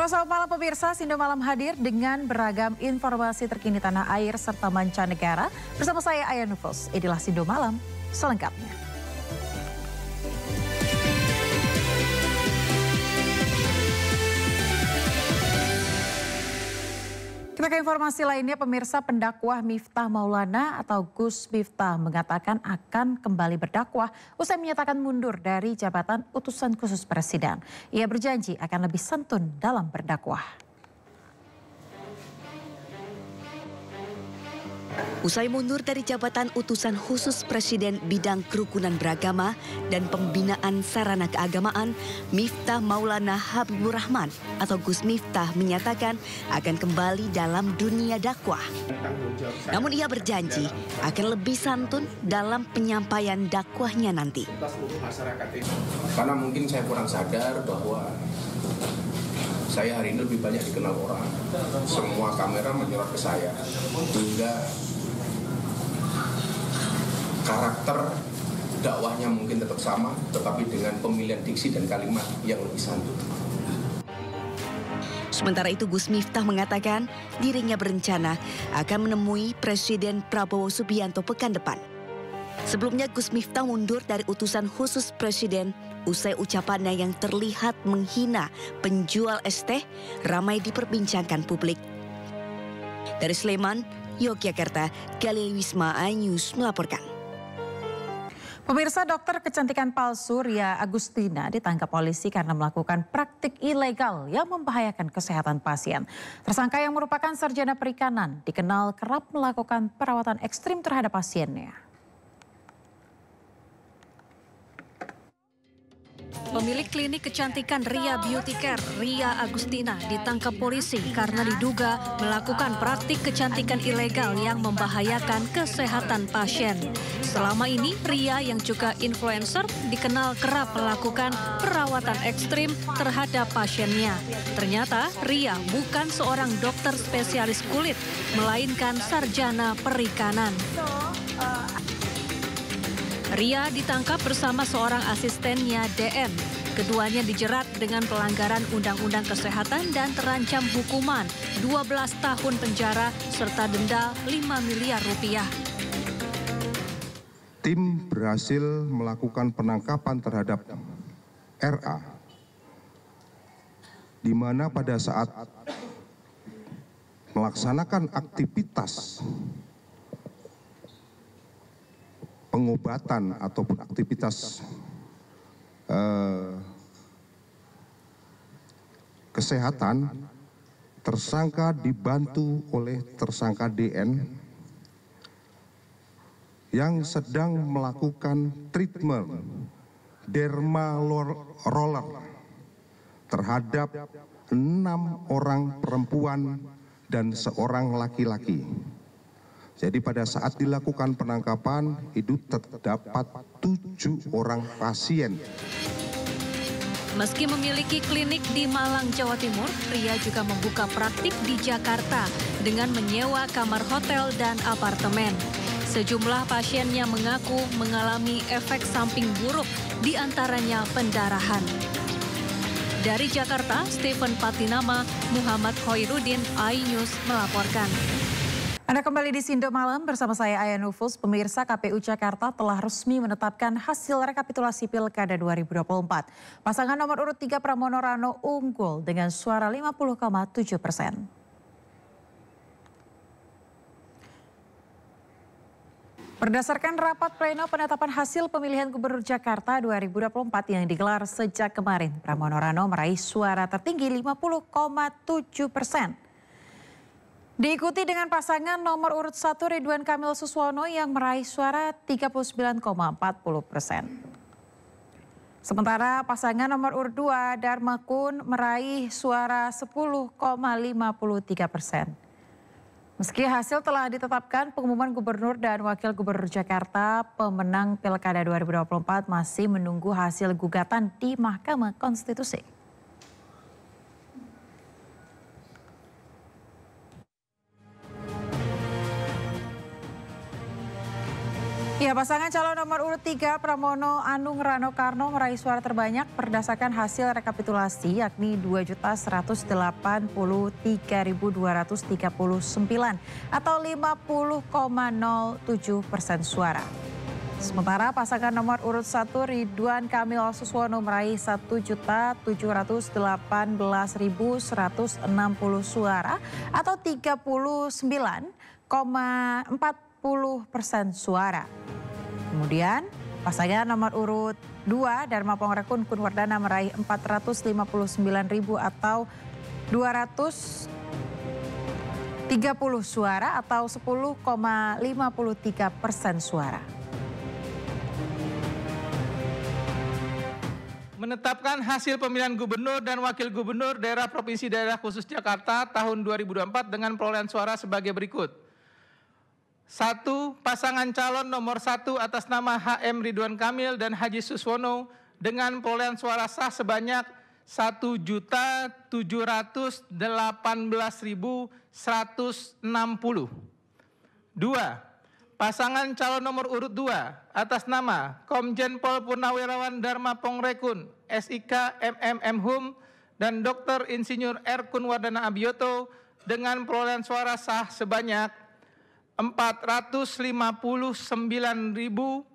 Selamat malam pemirsa, Sindo Malam hadir dengan beragam informasi terkini tanah air serta mancanegara. Bersama saya Aya Nufus, inilah Sindo Malam selengkapnya. Kita ke informasi lainnya, pemirsa. Pendakwah Miftah Maulana atau Gus Miftah mengatakan akan kembali berdakwah usai menyatakan mundur dari jabatan utusan khusus presiden. Ia berjanji akan lebih santun dalam berdakwah. Usai mundur dari jabatan utusan khusus Presiden bidang kerukunan beragama dan pembinaan sarana keagamaan, Miftah Maulana Habibur Rahman atau Gus Miftah menyatakan akan kembali dalam dunia dakwah. Namun ia berjanji akan lebih santun dalam penyampaian dakwahnya nanti. Karena mungkin saya kurang sadar bahwa saya hari ini lebih banyak dikenal orang. Semua kamera menyorot ke saya. Hingga karakter dakwahnya mungkin tetap sama, tetapi dengan pemilihan diksi dan kalimat yang lebih santun. Sementara itu Gus Miftah mengatakan dirinya berencana akan menemui Presiden Prabowo Subianto pekan depan. Sebelumnya Gus Miftah mundur dari utusan khusus Presiden usai ucapannya yang terlihat menghina penjual es teh ramai diperbincangkan publik. Dari Sleman, Yogyakarta, Galil Wisma iNews melaporkan. Pemirsa, dokter kecantikan palsu Ria Agustina ditangkap polisi karena melakukan praktik ilegal yang membahayakan kesehatan pasien. Tersangka yang merupakan sarjana perikanan dikenal kerap melakukan perawatan ekstrim terhadap pasiennya. Pemilik klinik kecantikan Ria Beauty Care, Ria Agustina, ditangkap polisi karena diduga melakukan praktik kecantikan ilegal yang membahayakan kesehatan pasien. Selama ini, Ria yang juga influencer dikenal kerap melakukan perawatan ekstrim terhadap pasiennya. Ternyata, Ria bukan seorang dokter spesialis kulit, melainkan sarjana perikanan. Ria ditangkap bersama seorang asistennya DN. Keduanya dijerat dengan pelanggaran Undang-Undang Kesehatan dan terancam hukuman 12 tahun penjara serta denda 5 miliar rupiah. Tim berhasil melakukan penangkapan terhadap RA, di mana pada saat melaksanakan aktivitas pengobatan ataupun aktivitas kesehatan, tersangka dibantu oleh tersangka DN yang sedang melakukan treatment derma roller terhadap 6 orang perempuan dan seorang laki-laki. Jadi pada saat dilakukan penangkapan itu terdapat 7 orang pasien. Meski memiliki klinik di Malang, Jawa Timur, Ria juga membuka praktik di Jakarta dengan menyewa kamar hotel dan apartemen. Sejumlah pasiennya mengaku mengalami efek samping buruk, diantaranya pendarahan. Dari Jakarta, Stephen Patinama, Muhammad Hoirudin, iNews melaporkan. Anda kembali di Sindo Malam bersama saya Aya Nufus. Pemirsa, KPU Jakarta telah resmi menetapkan hasil rekapitulasi Pilkada 2024. Pasangan nomor urut 3 Pramono Rano unggul dengan suara 50,7%. Berdasarkan rapat pleno penetapan hasil pemilihan Gubernur Jakarta 2024 yang digelar sejak kemarin, Pramono Rano meraih suara tertinggi 50,7%. Diikuti dengan pasangan nomor urut 1 Ridwan Kamil Suswono yang meraih suara 39,40%. Sementara pasangan nomor urut 2 Dharma Kun meraih suara 10,53%. Meski hasil telah ditetapkan, pengumuman Gubernur dan Wakil Gubernur Jakarta pemenang Pilkada 2024 masih menunggu hasil gugatan di Mahkamah Konstitusi. Ya, pasangan calon nomor urut 3 Pramono Anung Rano Karno meraih suara terbanyak berdasarkan hasil rekapitulasi yakni 2.183.239 atau 50,07% suara. Sementara pasangan nomor urut 1 Ridwan Kamil Suswono meraih 1.718.160 suara atau 39,40% suara. Kemudian pasangan nomor urut 2 Dharma Pongrekun Kunwardana meraih 459.000 atau 230 suara atau 10,53% suara. Menetapkan hasil pemilihan gubernur dan wakil gubernur daerah Provinsi Daerah Khusus Jakarta tahun 2024 dengan perolehan suara sebagai berikut. 1. Pasangan calon nomor 1 atas nama HM Ridwan Kamil dan Haji Suswono dengan perolehan suara sah sebanyak 1.718.160. 2. Pasangan calon nomor urut 2 atas nama Komjen Pol Purnawirawan Dharma Pongrekun, SIK MMM Hum dan Dr. Insinyur R. Kunwardana Abioto dengan perolehan suara sah sebanyak 459.230.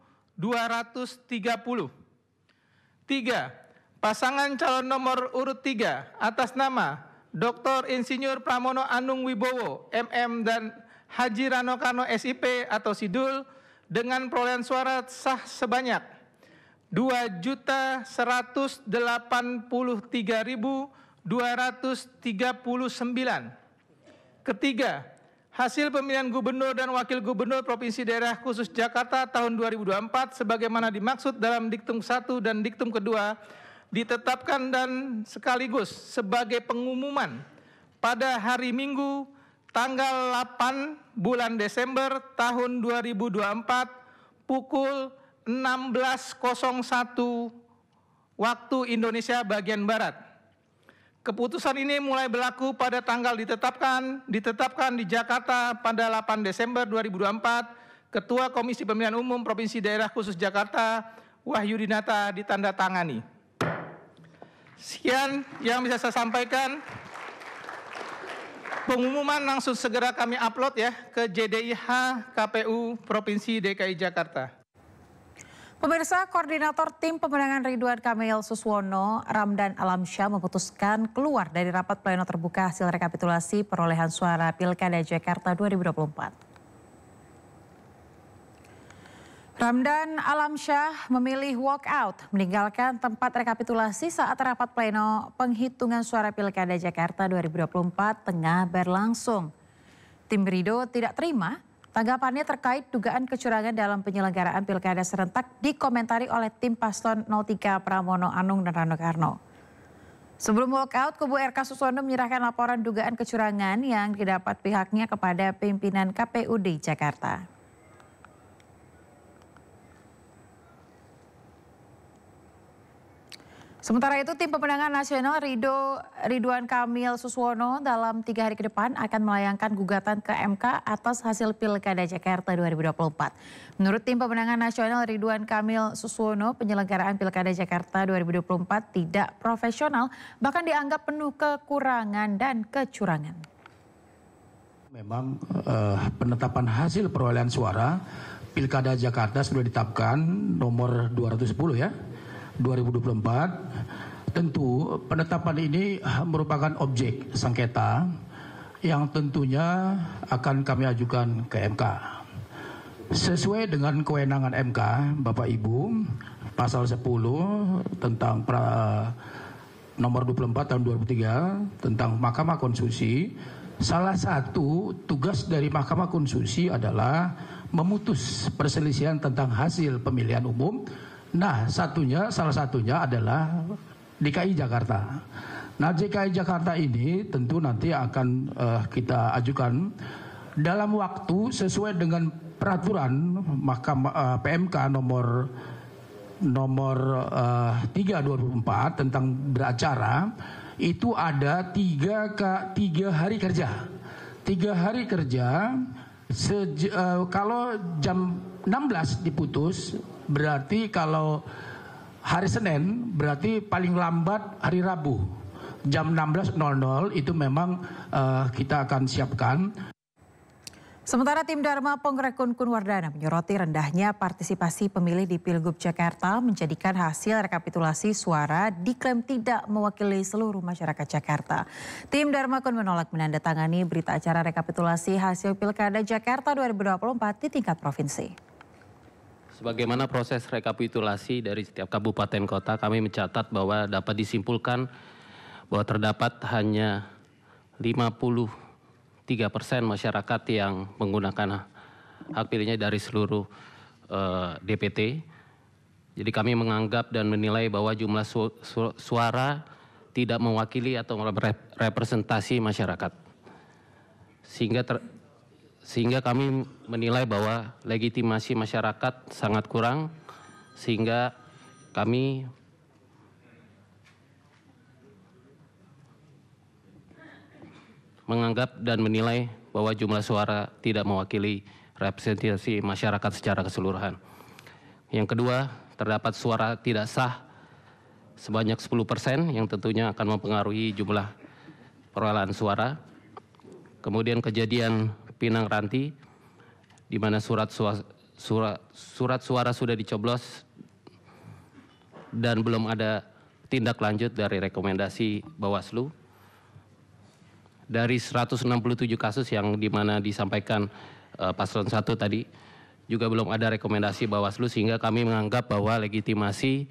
3. Pasangan calon nomor urut 3 atas nama Dr. Insinyur Pramono Anung Wibowo, MM dan Haji Rano Karno SIP atau Sidul dengan perolehan suara sah sebanyak 2.183.239. Ketiga, hasil pemilihan gubernur dan wakil gubernur Provinsi Daerah Khusus Jakarta tahun 2024 sebagaimana dimaksud dalam diktum 1 dan diktum kedua ditetapkan dan sekaligus sebagai pengumuman pada hari Minggu tanggal 8 bulan Desember tahun 2024 pukul 16.01 waktu Indonesia bagian Barat. Keputusan ini mulai berlaku pada tanggal ditetapkan di Jakarta pada 8 Desember 2024. Ketua Komisi Pemilihan Umum Provinsi Daerah Khusus Jakarta, Wahyudinata ditandatangani. Sekian yang bisa saya sampaikan. Pengumuman langsung segera kami upload ya ke JDIH KPU Provinsi DKI Jakarta. Pemirsa, Koordinator Tim Pemenangan Ridwan Kamil Suswono, Ramdan Alamsyah memutuskan keluar dari rapat pleno terbuka hasil rekapitulasi perolehan suara Pilkada Jakarta 2024. Ramdan Alamsyah memilih walkout, meninggalkan tempat rekapitulasi saat rapat pleno penghitungan suara Pilkada Jakarta 2024 tengah berlangsung. Tim Rido tidak terima tanggapannya terkait dugaan kecurangan dalam penyelenggaraan Pilkada serentak dikomentari oleh tim paslon 03 Pramono Anung dan Rano Karno. Sebelum walkout, kubu RK Suswono menyerahkan laporan dugaan kecurangan yang didapat pihaknya kepada pimpinan KPUD Jakarta. Sementara itu, Tim Pemenangan Nasional Ridwan Kamil Suswono dalam 3 hari ke depan akan melayangkan gugatan ke MK atas hasil Pilkada Jakarta 2024. Menurut Tim Pemenangan Nasional Ridwan Kamil Suswono, penyelenggaraan Pilkada Jakarta 2024 tidak profesional, bahkan dianggap penuh kekurangan dan kecurangan. Memang penetapan hasil perolehan suara Pilkada Jakarta sudah ditetapkan nomor 210 ya. 2024, tentu penetapan ini merupakan objek sengketa yang tentunya akan kami ajukan ke MK. Sesuai dengan kewenangan MK, Bapak Ibu, pasal 10 tentang nomor 24 tahun 2003 tentang Mahkamah Konstitusi, salah satu tugas dari Mahkamah Konstitusi adalah memutus perselisihan tentang hasil pemilihan umum. Nah, salah satunya adalah DKI Jakarta. Nah, DKI Jakarta ini tentu nanti akan kita ajukan dalam waktu sesuai dengan peraturan Mahkamah PMK nomor 3/2024 tentang beracara. Itu ada 3 hari kerja. 3 hari kerja Kalau jam 16 diputus, berarti kalau hari Senin berarti paling lambat hari Rabu jam 16.00 itu memang kita akan siapkan. Sementara tim Dharma Pongrek Kun Wardana menyoroti rendahnya partisipasi pemilih di Pilgub Jakarta menjadikan hasil rekapitulasi suara diklaim tidak mewakili seluruh masyarakat Jakarta. Tim Dharma Kun menolak menandatangani berita acara rekapitulasi hasil Pilkada Jakarta 2024 di tingkat provinsi. Sebagaimana proses rekapitulasi dari setiap kabupaten kota, kami mencatat bahwa dapat disimpulkan bahwa terdapat hanya 53% masyarakat yang menggunakan hak pilihnya dari seluruh DPT. Jadi kami menganggap dan menilai bahwa jumlah suara tidak mewakili atau representasi masyarakat. Sehingga kami menilai bahwa legitimasi masyarakat sangat kurang, sehingga kami menganggap dan menilai bahwa jumlah suara tidak mewakili representasi masyarakat secara keseluruhan. Yang kedua, terdapat suara tidak sah sebanyak 10% yang tentunya akan mempengaruhi jumlah perolehan suara. Kemudian kejadian Pinang Ranti, di mana surat suara sudah dicoblos dan belum ada tindak lanjut dari rekomendasi Bawaslu. Dari 167 kasus yang dimana disampaikan paslon 1 tadi, juga belum ada rekomendasi Bawaslu, sehingga kami menganggap bahwa legitimasi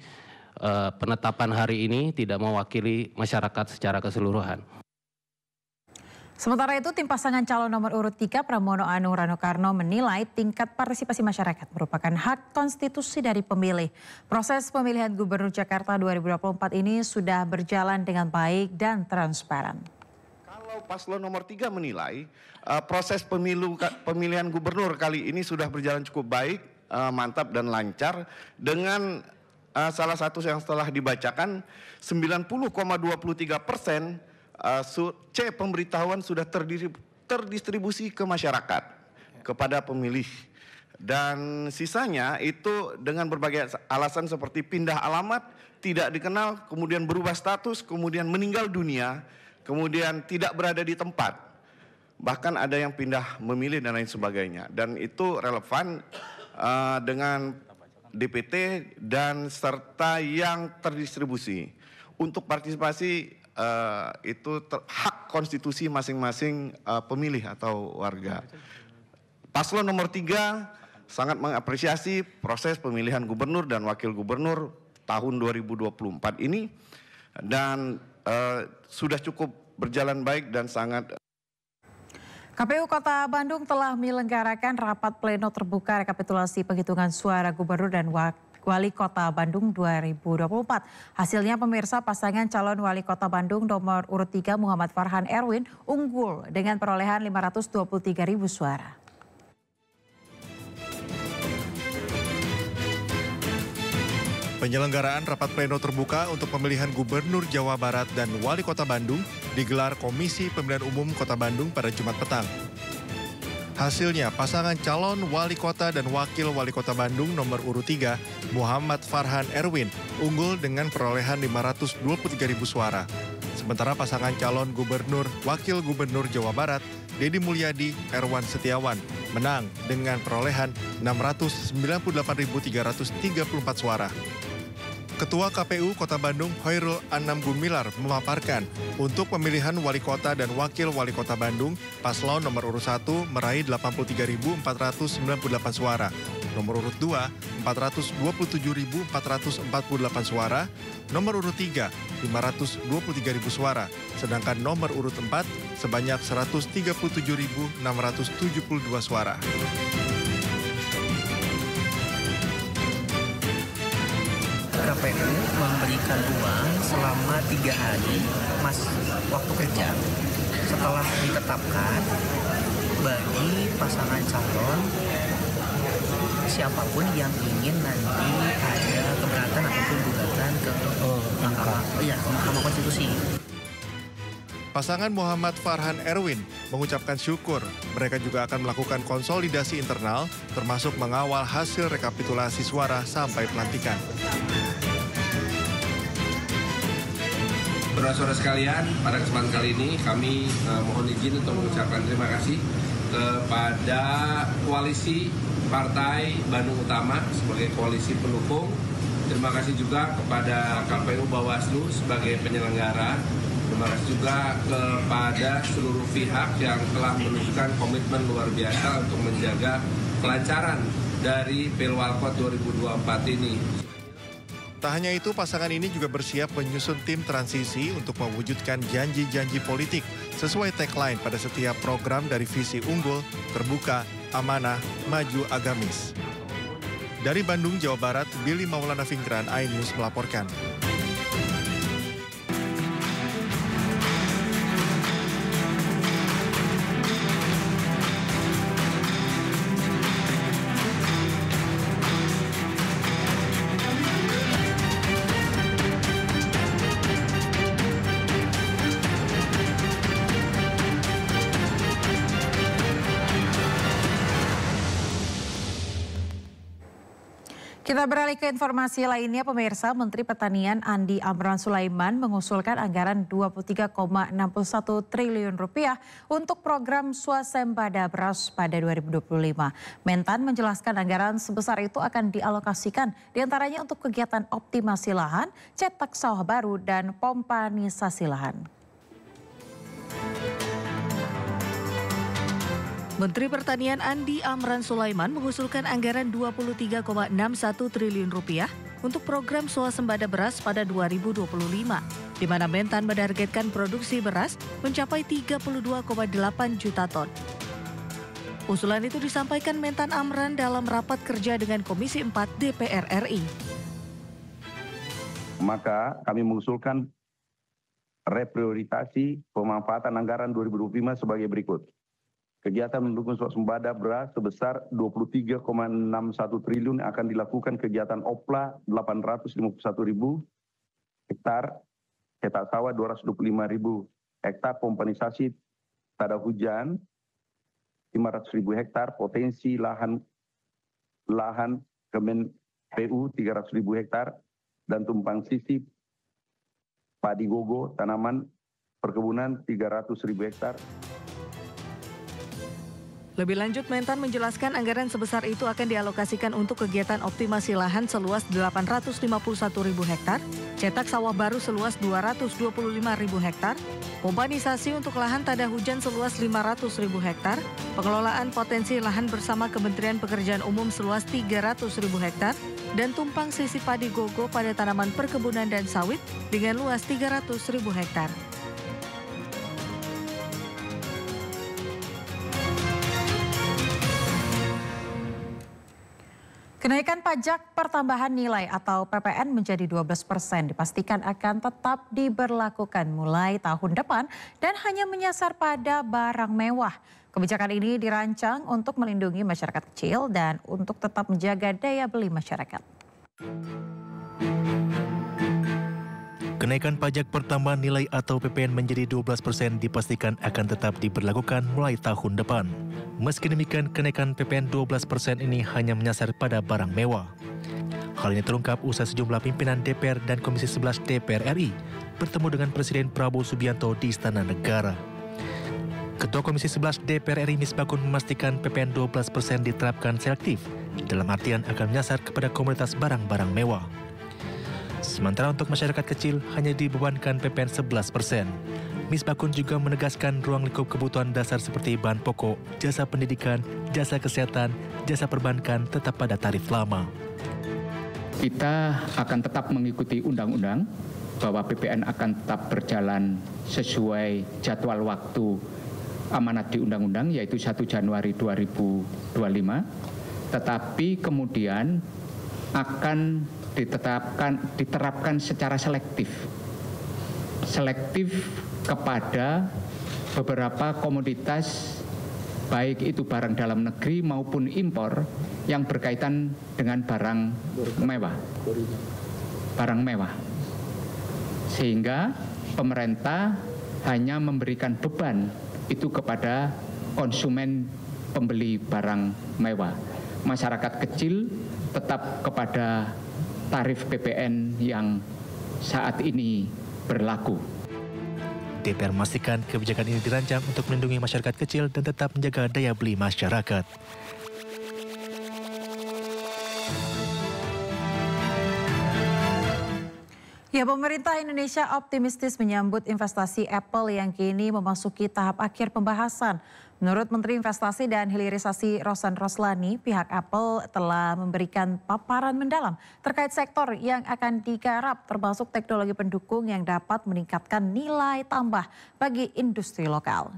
penetapan hari ini tidak mewakili masyarakat secara keseluruhan. Sementara itu, tim pasangan calon nomor urut 3 Pramono Anung Rano Karno menilai tingkat partisipasi masyarakat merupakan hak konstitusi dari pemilih. Proses pemilihan Gubernur Jakarta 2024 ini sudah berjalan dengan baik dan transparan. Paslon nomor 3 menilai proses pemilihan gubernur kali ini sudah berjalan cukup baik, mantap dan lancar dengan salah satu yang setelah dibacakan 90,23% C pemberitahuan sudah terdistribusi ke masyarakat, kepada pemilih. Dan sisanya itu dengan berbagai alasan seperti pindah alamat, tidak dikenal, kemudian berubah status, kemudian meninggal dunia, kemudian tidak berada di tempat, bahkan ada yang pindah memilih dan lain sebagainya. Dan itu relevan dengan DPT dan serta yang terdistribusi. Untuk partisipasi itu hak konstitusi masing-masing pemilih atau warga. Paslon nomor 3 sangat mengapresiasi proses pemilihan gubernur dan wakil gubernur tahun 2024 ini, dan sudah cukup berjalan baik dan sangat. KPU Kota Bandung telah menyelenggarakan rapat pleno terbuka rekapitulasi penghitungan suara gubernur dan wali kota Bandung 2024. Hasilnya pemirsa, pasangan calon wali kota Bandung nomor urut 3 Muhammad Farhan Erwin unggul dengan perolehan 523.000 suara. Penyelenggaraan rapat pleno terbuka untuk pemilihan Gubernur Jawa Barat dan Wali Kota Bandung digelar Komisi Pemilihan Umum Kota Bandung pada Jumat petang. Hasilnya, pasangan calon Wali Kota dan Wakil Wali Kota Bandung nomor urut 3, Muhammad Farhan Erwin, unggul dengan perolehan 523.000 suara. Sementara pasangan calon Gubernur Wakil Gubernur Jawa Barat, Deddy Mulyadi Erwan Setiawan, menang dengan perolehan 698.334 suara. Ketua KPU Kota Bandung Hoirul Anam Gumilar memaparkan untuk pemilihan wali kota dan wakil wali kota Bandung, paslon nomor urut 1 meraih 83.498 suara, nomor urut 2 427.448 suara, nomor urut 3 523.000 suara, sedangkan nomor urut 4 sebanyak 137.672 suara. KPU memberikan uang selama 3 hari waktu kerja setelah ditetapkan bagi pasangan calon siapapun yang ingin nanti ada keberatan ataupun gugatan ke Mahkamah Konstitusi. Pasangan Muhammad Farhan Erwin mengucapkan syukur mereka juga akan melakukan konsolidasi internal termasuk mengawal hasil rekapitulasi suara sampai pelantikan. Saudara-saudara sekalian, pada kesempatan kali ini kami mohon izin untuk mengucapkan terima kasih kepada koalisi Partai Bandung Utama sebagai koalisi pendukung. Terima kasih juga kepada KPU Bawaslu sebagai penyelenggara. Terima kasih juga kepada seluruh pihak yang telah menunjukkan komitmen luar biasa untuk menjaga kelancaran dari Pilwalkot 2024 ini. Tak hanya itu, pasangan ini juga bersiap menyusun tim transisi untuk mewujudkan janji-janji politik sesuai tagline pada setiap program dari visi unggul, terbuka, amanah, maju, agamis. Dari Bandung, Jawa Barat, Billy Maulana Fingran, iNews melaporkan. Kita beralih ke informasi lainnya, pemirsa. Menteri Pertanian Andi Amran Sulaiman mengusulkan anggaran Rp23,61 triliun untuk program swasembada beras pada 2025. Mentan menjelaskan anggaran sebesar itu akan dialokasikan diantaranya untuk kegiatan optimasi lahan, cetak sawah baru, dan pompanisasi lahan. Menteri Pertanian Andi Amran Sulaiman mengusulkan anggaran Rp23,61 triliun untuk program swasembada beras pada 2025, di mana Mentan menargetkan produksi beras mencapai 32,8 juta ton. Usulan itu disampaikan Mentan Amran dalam rapat kerja dengan Komisi 4 DPR RI. Maka kami mengusulkan reprioritasi pemanfaatan anggaran 2025 sebagai berikut. Kegiatan mendukung swasembada beras sebesar Rp23,61 triliun akan dilakukan kegiatan OPLA 851.000 hektar, cetak sawah 225.000 hektar, pompanisasi tada hujan 500.000 hektar, potensi lahan Kemen PU 300.000 hektar, dan tumpang sisi padi gogo tanaman perkebunan 300.000 hektar. Lebih lanjut, Mentan menjelaskan anggaran sebesar itu akan dialokasikan untuk kegiatan optimasi lahan seluas 851.000 hektar, cetak sawah baru seluas 225.000 hektar, pompanisasi untuk lahan tada hujan seluas 500.000 hektar, pengelolaan potensi lahan bersama Kementerian Pekerjaan Umum seluas 300.000 hektar, dan tumpang sisi padi gogo pada tanaman perkebunan dan sawit dengan luas 300.000 hektar. Kenaikan pajak pertambahan nilai atau PPN menjadi 12% dipastikan akan tetap diberlakukan mulai tahun depan dan hanya menyasar pada barang mewah. Kebijakan ini dirancang untuk melindungi masyarakat kecil dan untuk tetap menjaga daya beli masyarakat. Kenaikan pajak pertambahan nilai atau PPN menjadi 12% dipastikan akan tetap diberlakukan mulai tahun depan. Meski demikian, kenaikan PPN 12% ini hanya menyasar pada barang mewah. Hal ini terungkap usai sejumlah pimpinan DPR dan Komisi 11 DPR RI bertemu dengan Presiden Prabowo Subianto di Istana Negara. Ketua Komisi 11 DPR RI Misbakun memastikan PPN 12% diterapkan selektif, dalam artian akan menyasar kepada komunitas barang-barang mewah. Sementara untuk masyarakat kecil hanya dibebankan PPN 11%. Misbakun juga menegaskan ruang lingkup kebutuhan dasar seperti bahan pokok, jasa pendidikan, jasa kesehatan, jasa perbankan tetap pada tarif lama. Kita akan tetap mengikuti undang-undang bahwa PPN akan tetap berjalan sesuai jadwal waktu amanat di undang-undang, yaitu 1 Januari 2025. Tetapi kemudian akan diterapkan secara selektif kepada beberapa komoditas, baik itu barang dalam negeri maupun impor yang berkaitan dengan barang mewah. Sehingga pemerintah hanya memberikan beban itu kepada konsumen pembeli barang mewah. Masyarakat kecil tetap kepada tarif PPN yang saat ini berlaku. DPR memastikan kebijakan ini dirancang untuk melindungi masyarakat kecil dan tetap menjaga daya beli masyarakat. Ya, pemerintah Indonesia optimistis menyambut investasi Apple yang kini memasuki tahap akhir pembahasan. Menurut Menteri Investasi dan Hilirisasi Rosan Roslani, pihak Apple telah memberikan paparan mendalam terkait sektor yang akan digarap, termasuk teknologi pendukung yang dapat meningkatkan nilai tambah bagi industri lokal.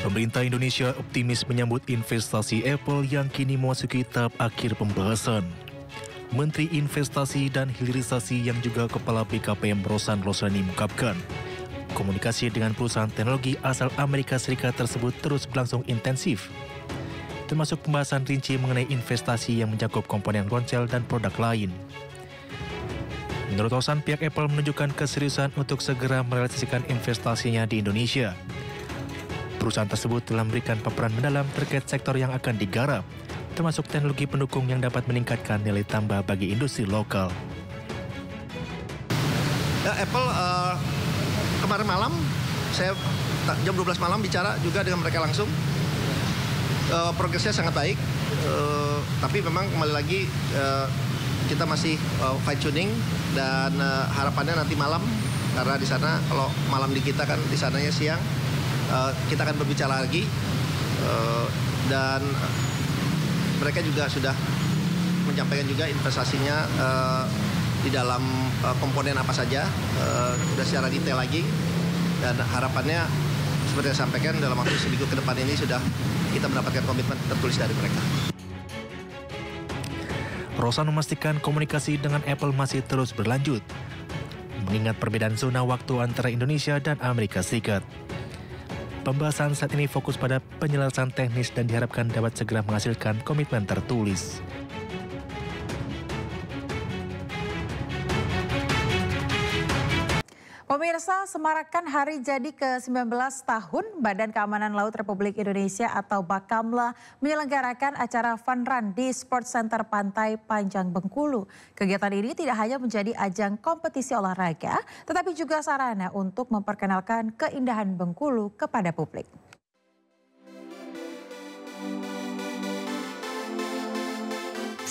Pemerintah Indonesia optimis menyambut investasi Apple yang kini memasuki tahap akhir pembahasan. Menteri Investasi dan Hilirisasi yang juga Kepala BKPM Rosan Roslani mengungkapkan, komunikasi dengan perusahaan teknologi asal Amerika Serikat tersebut terus berlangsung intensif, termasuk pembahasan rinci mengenai investasi yang mencakup komponen ponsel dan produk lain. Menurut Rosan, pihak Apple menunjukkan keseriusan untuk segera merealisasikan investasinya di Indonesia. Perusahaan tersebut telah memberikan paparan mendalam terkait sektor yang akan digarap, termasuk teknologi pendukung yang dapat meningkatkan nilai tambah bagi industri lokal. Ya, Apple kemarin malam, saya jam 12 malam bicara juga dengan mereka langsung. Progresnya sangat baik, tapi memang kembali lagi kita masih fine tuning dan harapannya nanti malam, karena di sana kalau malam di kita kan di sananya siang, kita akan berbicara lagi dan mereka juga sudah menyampaikan juga investasinya di dalam komponen apa saja, sudah secara detail lagi, dan harapannya seperti yang saya sampaikan dalam waktu seminggu ke depan ini sudah kita mendapatkan komitmen tertulis dari mereka. Rosan memastikan komunikasi dengan Apple masih terus berlanjut, mengingat perbedaan zona waktu antara Indonesia dan Amerika Serikat. Pembahasan saat ini fokus pada penyelesaian teknis dan diharapkan dapat segera menghasilkan komitmen tertulis. Pemirsa, semarakan hari jadi ke-19 tahun Badan Keamanan Laut Republik Indonesia atau Bakamla menyelenggarakan acara Fun Run di Sport Center Pantai Panjang Bengkulu. Kegiatan ini tidak hanya menjadi ajang kompetisi olahraga, tetapi juga sarana untuk memperkenalkan keindahan Bengkulu kepada publik.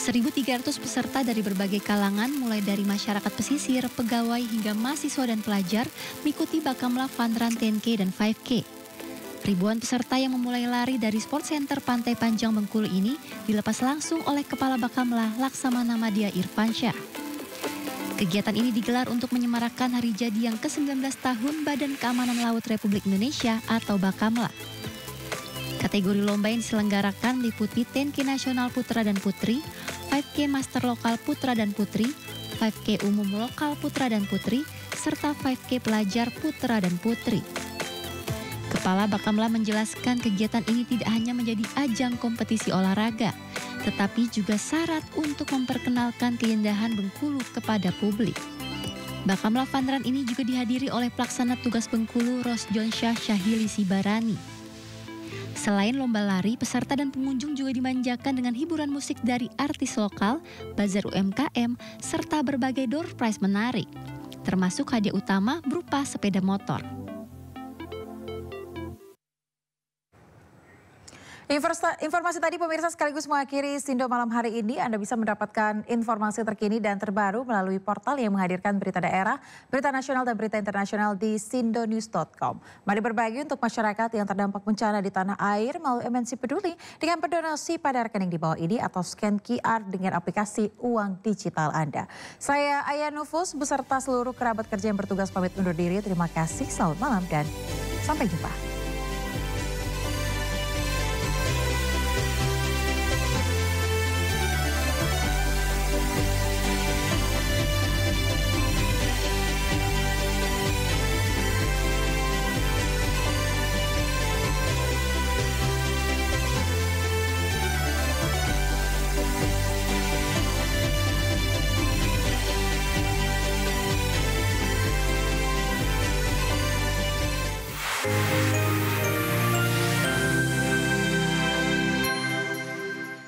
1.300 peserta dari berbagai kalangan mulai dari masyarakat pesisir, pegawai hingga mahasiswa dan pelajar mengikuti Bakamla Fun Run 10K dan 5K. Ribuan peserta yang memulai lari dari Sport Center Pantai Panjang Bengkulu ini dilepas langsung oleh Kepala Bakamla Laksamana Madya Irfansyah. Kegiatan ini digelar untuk menyemarakan hari jadi yang ke-19 tahun Badan Keamanan Laut Republik Indonesia atau Bakamla. Kategori lomba yang diselenggarakan meliputi 10K Nasional Putra dan Putri, 5K Master Lokal Putra dan Putri, 5K Umum Lokal Putra dan Putri, serta 5K Pelajar Putra dan Putri. Kepala Bakamla menjelaskan kegiatan ini tidak hanya menjadi ajang kompetisi olahraga, tetapi juga syarat untuk memperkenalkan keindahan Bengkulu kepada publik. Bakamla Fun Run ini juga dihadiri oleh Pelaksana Tugas Bengkulu Rosjonsyah Syahili Sibarani. Selain lomba lari, peserta dan pengunjung juga dimanjakan dengan hiburan musik dari artis lokal, bazar UMKM, serta berbagai door prize menarik, termasuk hadiah utama berupa sepeda motor. Informasi tadi pemirsa sekaligus mengakhiri Sindo malam hari ini. Anda bisa mendapatkan informasi terkini dan terbaru melalui portal yang menghadirkan berita daerah, berita nasional dan berita internasional di sindonews.com. Mari berbagi untuk masyarakat yang terdampak bencana di tanah air melalui MNC Peduli dengan berdonasi pada rekening di bawah ini atau scan QR dengan aplikasi uang digital Anda. Saya Aya Nufus beserta seluruh kerabat kerja yang bertugas pamit undur diri. Terima kasih, selamat malam dan sampai jumpa.